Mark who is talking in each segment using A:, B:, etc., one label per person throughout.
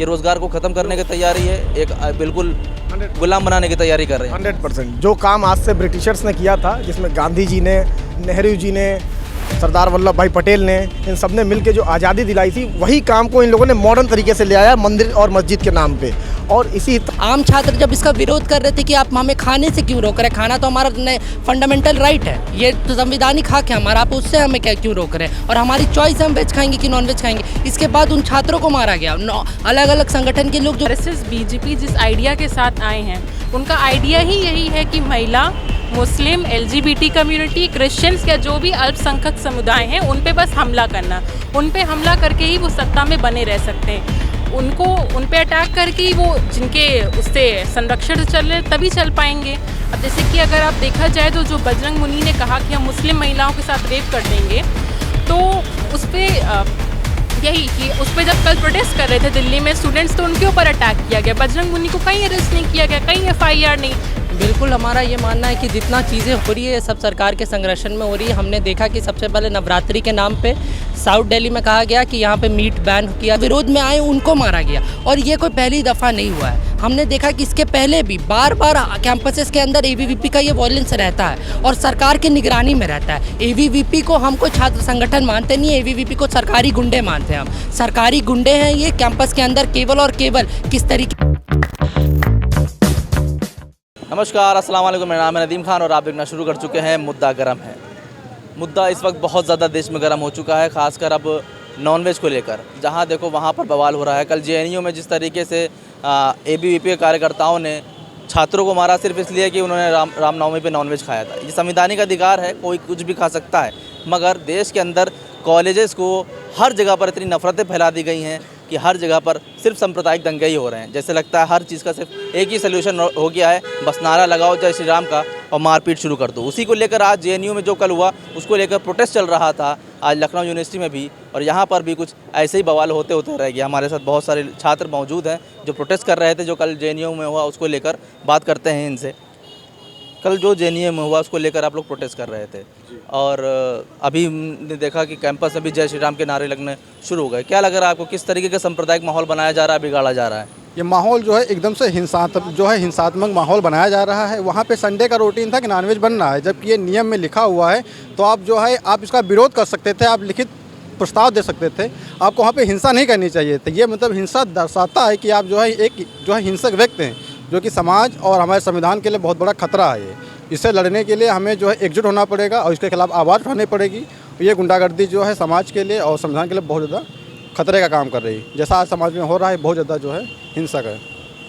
A: ये रोज़गार को ख़त्म करने की तैयारी है, एक बिल्कुल गुलाम बनाने की तैयारी कर रहे हैं।
B: 100% जो काम आज से ब्रिटिशर्स ने किया था, जिसमें गांधी जी ने, नेहरू जी ने, सरदार वल्लभ भाई पटेल ने, इन सब ने मिलकर जो आज़ादी दिलाई थी, वही काम को इन लोगों ने मॉडर्न तरीके से ले आया मंदिर और मस्जिद के नाम पे। और इसी
C: आम छात्र जब इसका विरोध कर रहे थे कि आप हमें खाने से क्यों रोक रहे हैं, खाना तो हमारा फंडामेंटल राइट है, ये तो संवैधानिक हक है हमारा, आप उससे हमें क्या क्यों रोक रहे हैं, और हमारी चॉइस है हम वेज खाएंगे कि नॉन वेज खाएंगे। इसके बाद उन छात्रों को मारा गया। अलग अलग संगठन के लोग जो
D: बीजेपी जिस आइडिया के साथ आए हैं, उनका आइडिया ही यही है कि महिला, मुस्लिम, LGBT कम्युनिटी, क्रिश्चियंस या जो भी अल्पसंख्यक समुदाय हैं उन पे बस हमला करना, उन पे हमला करके ही वो सत्ता में बने रह सकते हैं। उनको उन पे अटैक करके ही वो जिनके उससे संरक्षण चल रहे तभी चल पाएंगे। अब जैसे कि अगर आप देखा जाए तो जो बजरंग मुनि ने कहा कि हम मुस्लिम महिलाओं के साथ रेप कर देंगे, तो उस पर यही कि उस पर जब कल प्रोटेस्ट कर रहे थे दिल्ली में स्टूडेंट्स, तो उनके ऊपर अटैक किया गया। बजरंग मुनि को कहीं अरेस्ट नहीं किया गया, कहीं FIR नहीं।
C: बिल्कुल हमारा ये मानना है कि जितना चीज़ें हो रही है सब सरकार के संरक्षण में हो रही है। हमने देखा कि सबसे पहले नवरात्रि के नाम पे साउथ दिल्ली में कहा गया कि यहाँ पे मीट बैन किया, विरोध में आए उनको मारा गया, और ये कोई पहली दफ़ा नहीं हुआ है। हमने देखा कि इसके पहले भी बार बार कैंपसेस के अंदर ABVP का ये वॉयलेंस रहता है और सरकार की निगरानी में रहता है। ABVP को हम कोई छात्र संगठन मानते नहीं है, ABVP को सरकारी गुंडे मानते हैं हम। सरकारी गुंडे हैं ये कैंपस के अंदर केवल और केवल किस तरीके।
A: नमस्कार, अस्सलाम वालेकुम। मेरा नाम है नदीम खान और आप देखना शुरू कर चुके हैं मुद्दा गरम है। मुद्दा इस वक्त बहुत ज़्यादा देश में गर्म हो चुका है, ख़ासकर अब नॉनवेज को लेकर। जहां देखो वहां पर बवाल हो रहा है। कल JNU में जिस तरीके से ABVP के कार्यकर्ताओं ने छात्रों को मारा सिर्फ इसलिए कि उन्होंने रामनवमी पे नॉनवेज खाया था। ये संवैधानिक अधिकार है, कोई कुछ भी खा सकता है, मगर देश के अंदर कॉलेजेस को हर जगह पर इतनी नफ़रतें फैला दी गई हैं कि हर जगह पर सिर्फ सांप्रदायिक दंगे ही हो रहे हैं। जैसे लगता है हर चीज़ का सिर्फ एक ही सलूशन हो गया है, बस नारा लगाओ जय श्री राम का और मारपीट शुरू कर दो। उसी को लेकर आज JNU में जो कल हुआ उसको लेकर प्रोटेस्ट चल रहा था, आज लखनऊ यूनिवर्सिटी में भी, और यहाँ पर भी कुछ ऐसे ही बवाल होते होते रह गया। हमारे साथ बहुत सारे छात्र मौजूद हैं जो प्रोटेस्ट कर रहे थे, जो कल JNU में हुआ उसको लेकर बात करते हैं इनसे। कल जो JNU में हुआ उसको लेकर आप लोग प्रोटेस्ट कर रहे थे, और अभी हमने देखा कि कैंपस में भी जय श्री राम के नारे लगने शुरू हो गए। क्या लग रहा है आपको, किस तरीके का सांप्रदायिक माहौल बनाया जा रहा है, बिगाड़ा जा रहा है?
E: ये माहौल जो है एकदम से हिंसात्मक माहौल बनाया जा रहा है। वहाँ पे संडे का रूटीन था कि नॉनवेज बनना है, जबकि ये नियम में लिखा हुआ है। तो आप जो है आप इसका विरोध कर सकते थे, आप लिखित प्रस्ताव दे सकते थे, आपको वहाँ पे हिंसा नहीं करनी चाहिए थी। ये मतलब हिंसा दर्शाता है कि आप जो है एक जो है हिंसक व्यक्ति हैं, जो कि समाज और हमारे संविधान के लिए बहुत बड़ा खतरा है। इससे लड़ने के लिए हमें जो है एकजुट होना पड़ेगा और इसके खिलाफ आवाज़ उठानी पड़ेगी। ये गुंडागर्दी जो है समाज के लिए और संविधान के लिए बहुत ज़्यादा खतरे का काम कर रही है। जैसा आज समाज में हो रहा है, बहुत ज़्यादा जो है हिंसक है।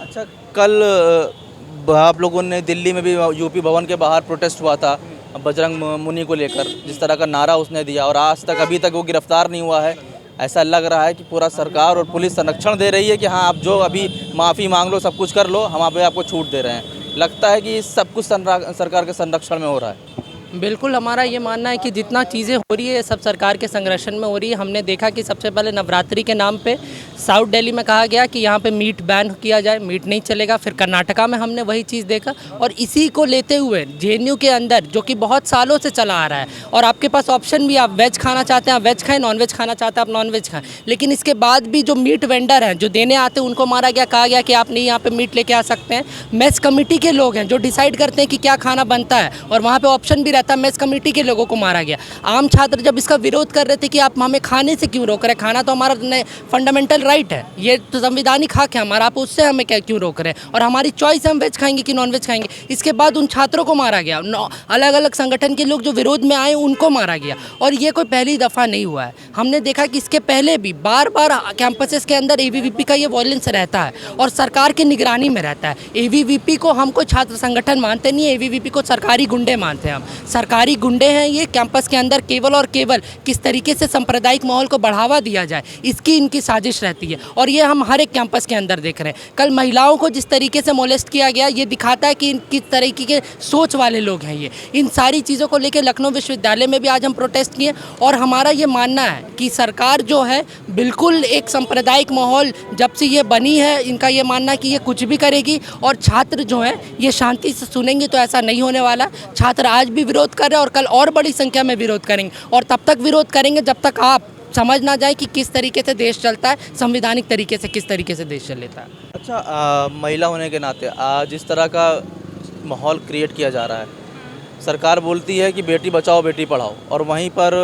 A: अच्छा, कल आप लोगों ने दिल्ली में भी UP भवन के बाहर प्रोटेस्ट हुआ था बजरंग मुनि को लेकर, जिस तरह का नारा उसने दिया, और आज तक अभी तक वो गिरफ्तार नहीं हुआ है। ऐसा लग रहा है कि पूरा सरकार और पुलिस संरक्षण दे रही है कि हाँ आप जो अभी माफ़ी मांग लो, सब कुछ कर लो, हम अभी आपको छूट दे रहे हैं। लगता है कि सब कुछ सरकार के संरक्षण में हो रहा है।
C: बिल्कुल हमारा ये मानना है कि जितना चीज़ें हो रही है सब सरकार के संरक्षण में हो रही है। हमने देखा कि सबसे पहले नवरात्रि के नाम पे साउथ दिल्ली में कहा गया कि यहाँ पे मीट बैन किया जाए, मीट नहीं चलेगा। फिर कर्नाटका में हमने वही चीज़ देखा, और इसी को लेते हुए JNU के अंदर, जो कि बहुत सालों से चला आ रहा है, और आपके पास ऑप्शन भी, आप वेज खाना चाहते हैं आप वेज खाएँ, नॉन वेज खाना चाहते हैं आप नॉन वेज खाएँ। लेकिन इसके बाद भी जो मीट वेंडर हैं जो देने आते हैं उनको मारा गया। कहा गया कि आप नहीं यहाँ पर मीट लेके आ सकते हैं। मेस कमेटी के लोग हैं जो डिसाइड करते हैं कि क्या खाना बनता है, और वहाँ पर ऑप्शन भी रहता है, मेस कमेटी के लोगों को मारा गया। आम छात्र जब इसका विरोध कर रहे थे कि आप हमें खाने से क्यों रोक रहे हैं, खाना तो हमारा फंडामेंटल राइट है, ये तो संवैधानिक हक है हमारा, आप उससे हमें क्या क्यों रोक रहे हैं, और हमारी चॉइस है हम वेज खाएंगे कि नॉन वेज खाएंगे। इसके बाद उन छात्रों को मारा गया। अलग अलग संगठन के लोग जो विरोध में आए उनको मारा गया, और ये कोई पहली दफ़ा नहीं हुआ है। हमने देखा कि इसके पहले भी बार बार कैंपसेस के अंदर ABVP का ये वॉयलेंस रहता है और सरकार की निगरानी में रहता है। ABVP को हम कोई छात्र संगठन मानते नहीं है, ABVP को सरकारी गुंडे मानते हैं हम। सरकारी गुंडे हैं ये कैंपस के अंदर केवल और केवल किस तरीके से सांप्रदायिक माहौल को बढ़ावा दिया जाए, इसकी इनकी साजिश रहती है, और ये हम हर एक कैंपस के अंदर देख रहे हैं। कल महिलाओं को जिस तरीके से मोलेस्ट किया गया, ये दिखाता है कि किस तरीके के सोच वाले लोग हैं ये। इन सारी चीज़ों को लेकर लखनऊ विश्वविद्यालय में भी आज हम प्रोटेस्ट किए, और हमारा ये मानना है कि सरकार जो है बिल्कुल एक सांप्रदायिक माहौल जब से ये बनी है, इनका ये मानना है कि ये कुछ भी करेगी, और छात्र जो हैं ये शांति से सुनेंगे, तो ऐसा नहीं होने वाला। छात्र आज भी विरोध कर रहे हैं और कल और बड़ी संख्या में विरोध करेंगे, और तब तक विरोध करेंगे जब तक आप समझ ना जाए कि किस तरीके से देश चलता है, संवैधानिक तरीके से किस तरीके से देश चल लेता है।
A: अच्छा, महिला होने के नाते जिस तरह का माहौल क्रिएट किया जा रहा है, सरकार बोलती है कि बेटी बचाओ बेटी पढ़ाओ, और वहीं पर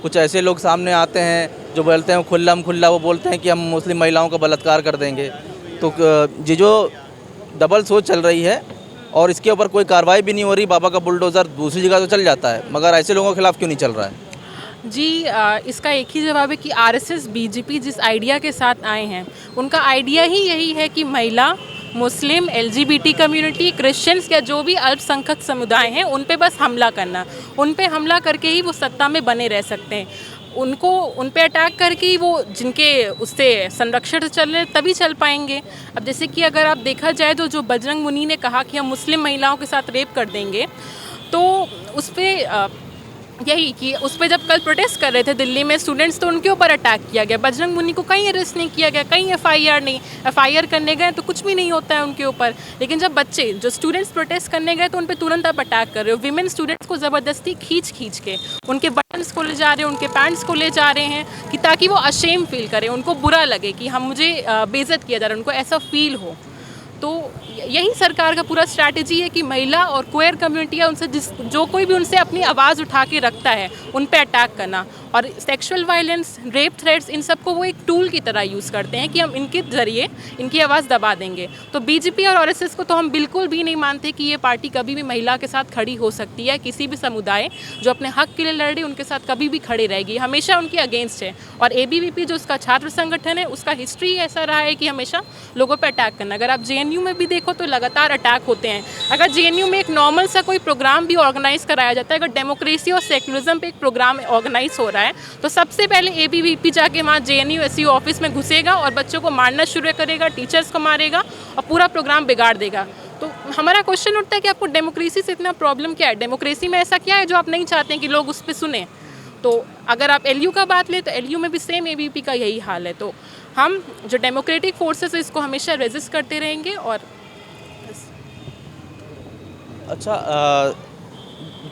A: कुछ ऐसे लोग सामने आते हैं जो बोलते हैं खुल्ला वो बोलते हैं कि हम मुस्लिम महिलाओं का बलात्कार कर देंगे। तो ये जो डबल सोच चल रही है और इसके ऊपर कोई कार्रवाई भी नहीं हो रही, बाबा का बुलडोज़र दूसरी जगह तो चल जाता है, मगर ऐसे लोगों के खिलाफ क्यों नहीं चल रहा है?
D: जी, इसका एक ही जवाब है कि आरएसएस बीजेपी जिस आइडिया के साथ आए हैं, उनका आइडिया ही यही है कि महिला, मुस्लिम, एलजीबीटी कम्युनिटी, क्रिश्चियंस या जो भी अल्पसंख्यक समुदाय हैं उन पे बस हमला करना, उन पे हमला करके ही वो सत्ता में बने रह सकते हैं। उन पे अटैक करके ही वो जिनके उससे संरक्षण से चल रहे तभी चल पाएंगे। अब जैसे कि अगर आप देखा जाए तो जो बजरंग मुनि ने कहा कि हम मुस्लिम महिलाओं के साथ रेप कर देंगे, तो उस पर यही कि उस पर जब कल प्रोटेस्ट कर रहे थे दिल्ली में स्टूडेंट्स, तो उनके ऊपर अटैक किया गया। बजरंग मुनि को कहीं अरेस्ट नहीं किया गया, कहीं एफआईआर नहीं, एफआईआर करने गए तो कुछ भी नहीं होता है उनके ऊपर। लेकिन जब बच्चे जो स्टूडेंट्स प्रोटेस्ट करने गए तो उन पर तुरंत आप अटैक कर रहे हो। विमेन स्टूडेंट्स को ज़बरदस्ती खींच के उनके बटन्स को ले जा रहे हैं, उनके पैंट्स को ले जा रहे हैं कि ताकि वो अशेम फील करें, उनको बुरा लगे कि मुझे बेइज्जत किया जा रहा है, उनको ऐसा फील हो। तो यही सरकार का पूरा स्ट्रैटेजी है कि महिला और क्वेयर कम्युनिटियाँ उनसे जो कोई भी उनसे अपनी आवाज़ उठा के रखता है उन पे अटैक करना, और सेक्सुअल वायलेंस, रेप थ्रेट्स, इन सबको वो एक टूल की तरह यूज़ करते हैं कि हम इनके ज़रिए इनकी आवाज़ दबा देंगे। तो बीजेपी और आरएसएस को तो हम बिल्कुल भी नहीं मानते कि ये पार्टी कभी भी महिला के साथ खड़ी हो सकती है। किसी भी समुदाय जो अपने हक के लिए लड़ रही उनके साथ कभी भी खड़ी रहेगी, हमेशा उनके अगेंस्ट है। और एबीवीपी जो उसका छात्र संगठन है, उसका हिस्ट्री ऐसा रहा है कि हमेशा लोगों पर अटैक करना। अगर आप जेएनयू में भी देखो तो लगातार अटैक होते हैं। अगर जेएनयू में एक नॉर्मल सा कोई प्रोग्राम भी ऑर्गेनाइज कराया जाता है, अगर डेमोक्रेसी और सेक्युलरिज्म पे एक प्रोग्राम ऑर्गेनाइज हो रहा है, तो सबसे पहले एबीवीपी जाके वहाँ जेएनयू एसयू ऑफिस में घुसेगा और बच्चों को मारना शुरू करेगा, टीचर्स को मारेगा और पूरा प्रोग्राम बिगाड़ देगा। तो हमारा क्वेश्चन उठता है कि आपको डेमोक्रेसी से इतना प्रॉब्लम क्या है? डेमोक्रेसी में ऐसा क्या है जो आप नहीं चाहते हैं कि लोग उस पर सुने? तो अगर आप एलयू का बात लें तो एलयू में भी सेम एबीवीपी का यही हाल है। तो हम जो डेमोक्रेटिक फोर्सेस है इसको हमेशा रेजिस्ट करते रहेंगे। और
A: अच्छा,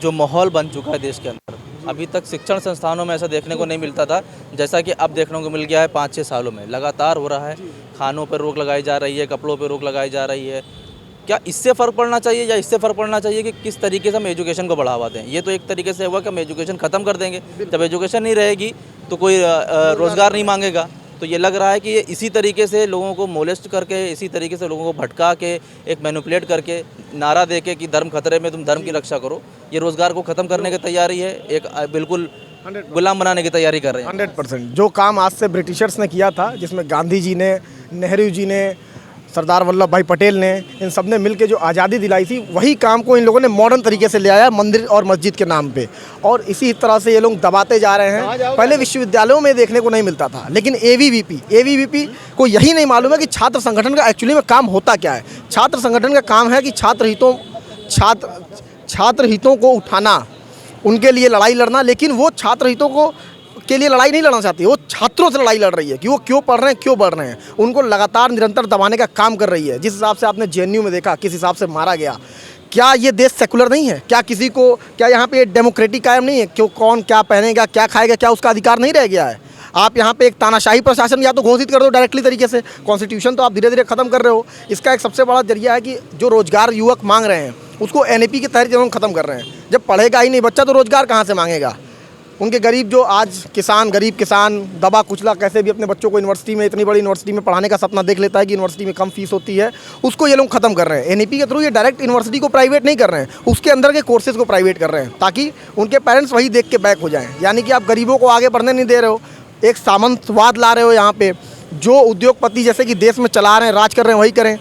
A: जो माहौल बन चुका है देश के अंदर, अभी तक शिक्षण संस्थानों में ऐसा देखने को नहीं मिलता था, जैसा कि अब देखने को मिल गया है 5-6 सालों में लगातार हो रहा है। खानों पर रोक लगाई जा रही है, कपड़ों पर रोक लगाई जा रही है। क्या इससे फ़र्क पड़ना चाहिए या इससे फ़र्क पड़ना चाहिए कि किस तरीके से हम एजुकेशन को बढ़ावा दें? ये तो एक तरीके से हुआ कि हम एजुकेशन ख़त्म कर देंगे। जब एजुकेशन नहीं रहेगी तो कोई रोज़गार नहीं मांगेगा। तो ये लग रहा है कि ये इसी तरीके से लोगों को मोलेस्ट करके, इसी तरीके से लोगों को भटका के, एक मैनिपुलेट करके, नारा दे के कि धर्म खतरे में, तुम धर्म की रक्षा करो, ये रोज़गार को ख़त्म करने की तैयारी है, एक बिल्कुल गुलाम बनाने की तैयारी कर रहे हैं।
B: 100% जो काम आज से ब्रिटिशर्स ने किया था, जिसमें गांधी जी ने, नेहरू जी ने, सरदार वल्लभ भाई पटेल ने, इन सब ने मिल के जो आज़ादी दिलाई थी, वही काम को इन लोगों ने मॉडर्न तरीके से ले आया मंदिर और मस्जिद के नाम पे। और इसी तरह से ये लोग दबाते जा रहे हैं। पहले विश्वविद्यालयों में देखने को नहीं मिलता था, लेकिन एबीवीपी को यही नहीं मालूम है कि छात्र संगठन का एक्चुअली में काम होता क्या है। छात्र संगठन का काम है कि छात्र हितों को उठाना, उनके लिए लड़ाई लड़ना। लेकिन वो छात्र हितों के लिए लड़ाई नहीं लड़ना चाहती, वो छात्रों से लड़ाई लड़ रही है कि वो क्यों पढ़ रहे हैं, क्यों बढ़ रहे हैं। उनको लगातार निरंतर दबाने का काम कर रही है। जिस हिसाब से आपने जेएनयू में देखा, किस हिसाब से मारा गया, क्या ये देश सेकुलर नहीं है? क्या यहाँ पे डेमोक्रेटिक कायम नहीं है? क्यों कौन क्या पहनेगा, क्या खाएगा, क्या उसका अधिकार नहीं रह गया है? आप यहाँ पे एक तानाशाही प्रशासन या तो घोषित कर दो डायरेक्टली तरीके से, कॉन्स्टिट्यूशन तो आप धीरे धीरे ख़त्म कर रहे हो। इसका एक सबसे बड़ा जरिया है कि जो रोज़गार युवक मांग रहे हैं उसको एनईपी के तहत जब ख़त्म कर रहे हैं। जब पढ़ेगा ही नहीं बच्चा तो रोज़गार कहाँ से मांगेगा? उनके गरीब जो आज गरीब किसान दबा कुचला कैसे भी अपने बच्चों को यूनिवर्सिटी में, इतनी बड़ी यूनिवर्सिटी में पढ़ाने का सपना देख लेता है कि यूनिवर्सिटी में कम फीस होती है, उसको ये लोग ख़त्म कर रहे हैं। एनईपी के थ्रू ये डायरेक्ट यूनिवर्सिटी को प्राइवेट नहीं कर रहे हैं, उसके अंदर के कोर्सेज़ को प्राइवेट कर रहे हैं ताकि उनके पेरेंट्स वही देख के बैक हो जाएँ। यानी कि आप गरीबों को आगे बढ़ने नहीं दे रहे हो, एक सामंतवाद ला रहे हो। यहाँ पे जो उद्योगपति जैसे कि देश में चला रहे हैं, राज कर रहे हैं, वही करें।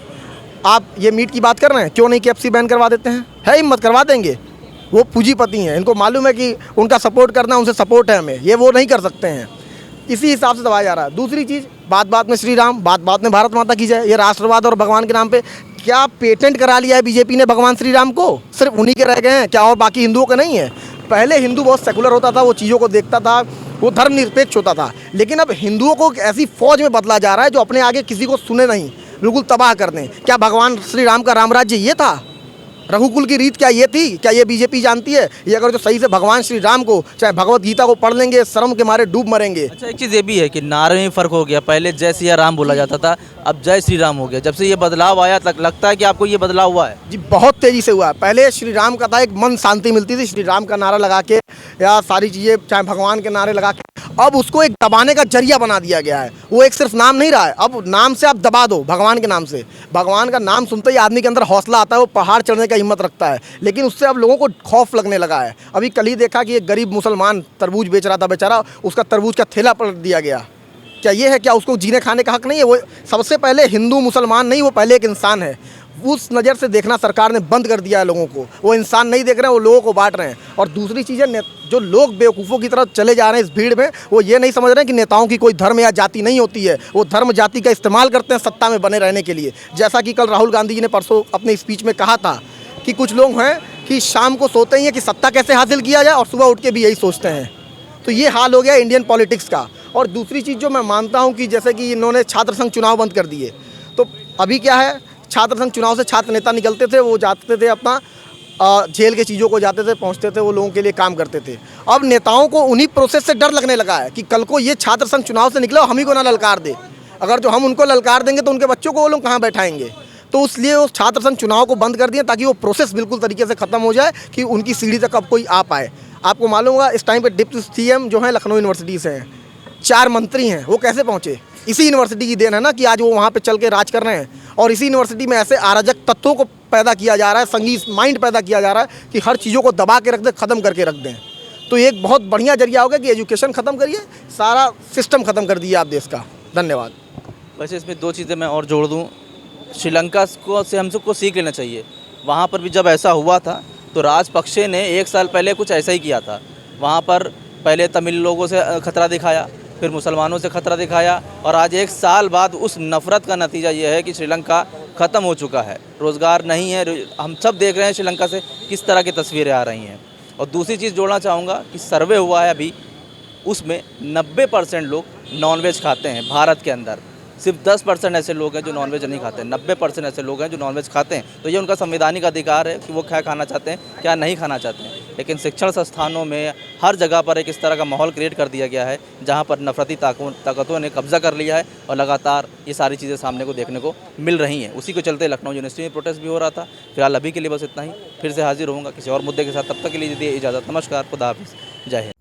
B: आप ये मीट की बात कर रहे हैं, क्यों नहीं KFC बैन करवा देते हैं? है हिम्मत, करवा देंगे। वो पूंजीपति हैं, इनको मालूम है कि उनका सपोर्ट करना, उनसे सपोर्ट है हमें, ये वो नहीं कर सकते हैं। इसी हिसाब से दबाया जा रहा है। दूसरी चीज़, बात में श्री राम, बात में भारत माता की जय, ये राष्ट्रवाद और भगवान के नाम पे क्या पेटेंट करा लिया है बीजेपी ने भगवान श्री राम को? सिर्फ उन्हीं के रह गए हैं क्या, और बाकी हिंदुओं के नहीं है? पहले हिंदू बहुत सेकुलर होता था, वो चीज़ों को देखता था, वो धर्मनिरपेक्ष होता था। लेकिन अब हिंदुओं को ऐसी फौज में बदला जा रहा है जो अपने आगे किसी को सुने नहीं, बिल्कुल तबाह कर दें। क्या भगवान श्री राम का राम राज्य ये था? रघुकुल की रीत क्या ये थी? क्या ये बीजेपी जानती है? ये अगर जो सही से भगवान श्री राम को चाहे भगवत गीता को पढ़ लेंगे, शर्म के मारे डूब मरेंगे।
A: अच्छा, एक चीज़ ये भी है कि नारे में फ़र्क हो गया। पहले जय सिया राम बोला जाता था, अब जय श्री राम हो गया। जब से ये बदलाव आया तक लगता है कि आपको ये बदलाव हुआ है?
B: जी बहुत तेज़ी से हुआ है। पहले श्री राम का था, एक मन शांति मिलती थी श्री राम का नारा लगा के या सारी चीज़ें चाहे भगवान के नारे लगा के। अब उसको एक दबाने का जरिया बना दिया गया है। वो एक सिर्फ नाम नहीं रहा है, अब नाम से आप दबा दो भगवान के नाम से। भगवान का नाम सुनते ही आदमी के अंदर हौसला आता है, वो पहाड़ चढ़ने का हिम्मत रखता है। लेकिन उससे अब लोगों को खौफ लगने लगा है। अभी कल ही देखा कि एक गरीब मुसलमान तरबूज बेच रहा था बेचारा, उसका तरबूज का थैला पलट दिया गया। क्या ये है? क्या उसको जीने खाने का हक नहीं है? वो सबसे पहले हिंदू मुसलमान नहीं, वो पहले एक इंसान है। उस नज़र से देखना सरकार ने बंद कर दिया है लोगों को। वो इंसान नहीं देख रहे हैं, वो लोगों को बांट रहे हैं। और दूसरी चीज़ें, जो लोग बेवकूफ़ों की तरफ चले जा रहे हैं इस भीड़ में, वो ये नहीं समझ रहे हैं कि नेताओं की कोई धर्म या जाति नहीं होती है। वो धर्म जाति का इस्तेमाल करते हैं सत्ता में बने रहने के लिए। जैसा कि कल राहुल गांधी जी ने परसों अपने स्पीच में कहा था कि कुछ लोग हैं कि शाम को सोते ही हैं कि सत्ता कैसे हासिल किया जाए और सुबह उठ के भी यही सोचते हैं। तो ये हाल हो गया इंडियन पॉलिटिक्स का। और दूसरी चीज़ जो मैं मानता हूँ कि जैसे कि इन्होंने छात्र संघ चुनाव बंद कर दिए, तो अभी क्या है, छात्र संघ चुनाव से छात्र नेता निकलते थे, वो जाते थे अपना जेल के चीज़ों को जाते थे, पहुंचते थे, वो लोगों के लिए काम करते थे। अब नेताओं को उन्हीं प्रोसेस से डर लगने लगा है कि कल को ये छात्र संघ चुनाव से निकले और हम ही को ना ललकार दे। अगर जो हम उनको ललकार देंगे तो उनके बच्चों को वो लोग कहाँ बैठाएंगे? तो इसलिए वो छात्र संघ चुनाव को बंद कर दिए ताकि वो प्रोसेस बिल्कुल तरीके से ख़त्म हो जाए कि उनकी सीढ़ी तक अब कोई आ पाए। आपको मालूम होगा इस टाइम पे डिप्टी सीएम जो है लखनऊ यूनिवर्सिटी से हैं, 4 मंत्री हैं, वो कैसे पहुँचे? इसी यूनिवर्सिटी की देन है ना कि आज वो वहाँ पे चल के राज कर रहे हैं। और इसी यूनिवर्सिटी में ऐसे अराजक तत्वों को पैदा किया जा रहा है, संगीत माइंड पैदा किया जा रहा है कि हर चीज़ों को दबा के रख दें, ख़त्म करके रख दें। तो एक बहुत बढ़िया जरिया होगा कि एजुकेशन ख़त्म करिए, सारा सिस्टम ख़त्म कर दिए आप देश का। धन्यवाद।
A: वैसे इसमें 2 चीज़ें मैं और जोड़ दूँ। श्रीलंका से हम सबको सीख लेना चाहिए। वहाँ पर भी जब ऐसा हुआ था तो राजपक्षे ने 1 साल पहले कुछ ऐसा ही किया था। वहाँ पर पहले तमिल लोगों से खतरा दिखाया, फिर मुसलमानों से खतरा दिखाया, और आज 1 साल बाद उस नफ़रत का नतीजा ये है कि श्रीलंका ख़त्म हो चुका है। रोज़गार नहीं है, हम सब देख रहे हैं श्रीलंका से किस तरह की तस्वीरें आ रही हैं। और दूसरी चीज़ जोड़ना चाहूँगा कि सर्वे हुआ है अभी, उसमें 90% लोग नॉनवेज खाते हैं भारत के अंदर। सिर्फ 10% ऐसे लोग हैं जो नॉनवेज नहीं खाते हैं, 90% ऐसे लोग हैं जो नॉनवेज खाते हैं। तो ये उनका संवैधानिक अधिकार है कि वो क्या खाना चाहते हैं, क्या नहीं खाना चाहते हैं। लेकिन शिक्षण संस्थानों में हर जगह पर एक इस तरह का माहौल क्रिएट कर दिया गया है जहाँ पर नफरती ताकतों ने कब्जा कर लिया है और लगातार ये सारी चीज़ें सामने को देखने को मिल रही हैं। उसी को चलते लखनऊ यूनिवर्सिटी में प्रोटेस्ट भी हो रहा था। फिलहाल अभी के लिए बस इतना ही, फिर से हाजिर होऊंगा किसी और मुद्दे के साथ। तब तक के लिए दीजिए इजाज़त। नमस्कार, खुदा हाफिज़, जय हिंद।